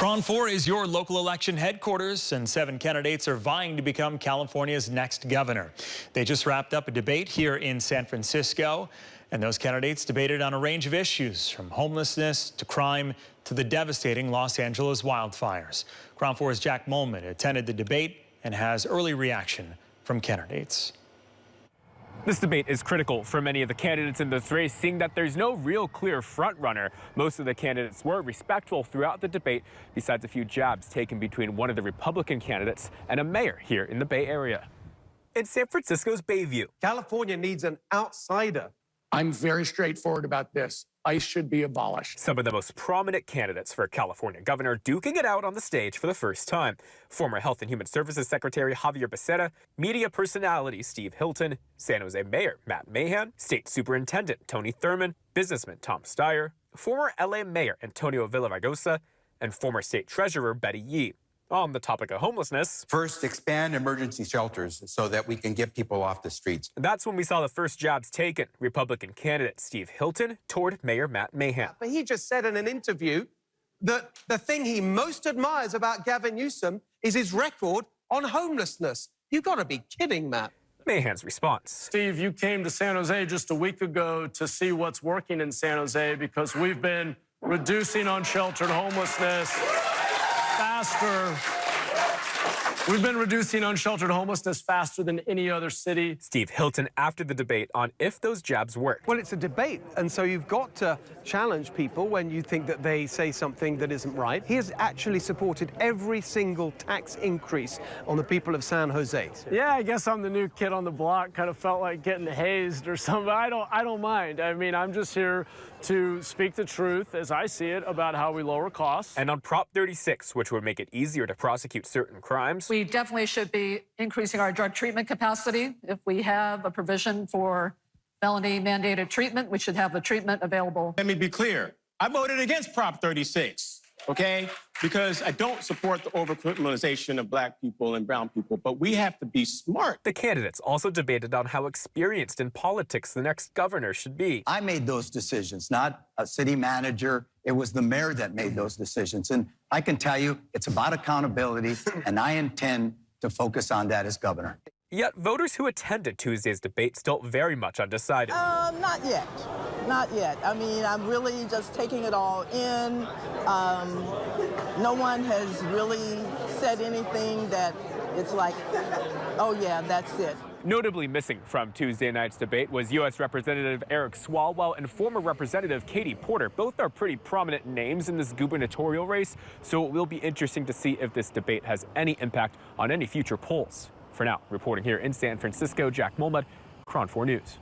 KRON 4 is your local election headquarters, and 7 candidates are vying to become California's next governor. They just wrapped up a debate here in San Francisco, and those candidates debated on a range of issues, from homelessness to crime to the devastating Los Angeles wildfires. KRON 4's Jack Molmud attended the debate and has early reaction from candidates. This debate is critical for many of the candidates in this race, seeing that there's no real clear frontrunner. Most of the candidates were respectful throughout the debate, besides a few jabs taken between one of the Republican candidates and a mayor here in the Bay Area. In San Francisco's Bayview, California needs an outsider. I'm very straightforward about this. ICE should be abolished. Some of the most prominent candidates for California governor duking it out on the stage for the first time. Former Health and Human Services Secretary Javier Becerra, media personality Steve Hilton, San Jose Mayor Matt Mahan, State Superintendent Tony Thurmond, businessman Tom Steyer, former LA Mayor Antonio Villaraigosa, and former State Treasurer Betty Yee. On the topic of homelessness, first, expand emergency shelters so that we can get people off the streets. That's when we saw the first jabs taken. Republican candidate Steve Hilton toward Mayor Matt Mahan. But he just said in an interview that the thing he most admires about Gavin Newsom is his record on homelessness. You've got to be kidding, Matt. Mahan's response. Steve, you came to San Jose just a week ago to see what's working in San Jose because we've been reducing unsheltered homelessness faster. We've been reducing unsheltered homelessness faster than any other city. Steve Hilton after the debate on if those jabs work. Well, it's a debate, and so you've got to challenge people when you think that they say something that isn't right. He has actually supported every single tax increase on the people of San Jose. Yeah, I guess I'm the new kid on the block. Kind of felt like getting hazed or something. I don't mind. I mean, I'm just here to speak the truth as I see it about how we lower costs. And on Prop 36, which would make it easier to prosecute certain crimes. We definitely should be increasing our drug treatment capacity. If we have a provision for felony mandated treatment, we should have the treatment available. Let me be clear. I voted against Prop 36, okay? Because I don't support the overcriminalization of black people and brown people, but we have to be smart. The candidates also debated on how experienced in politics the next governor should be. I made those decisions, not a city manager. It was the mayor that made those decisions. And I can tell you, it's about accountability, and I intend to focus on that as governor. Yet voters who attended Tuesday's debate still very much undecided. Not yet. Not yet. I mean, I'm really just taking it all in. No one has really said anything that it's like, oh yeah, that's it. Notably missing from Tuesday night's debate was U.S. Representative Eric Swalwell and former Representative Katie Porter. Both are pretty prominent names in this gubernatorial race, so it will be interesting to see if this debate has any impact on any future polls. For now, reporting here in San Francisco, Jack Molmud, KRON 4 News.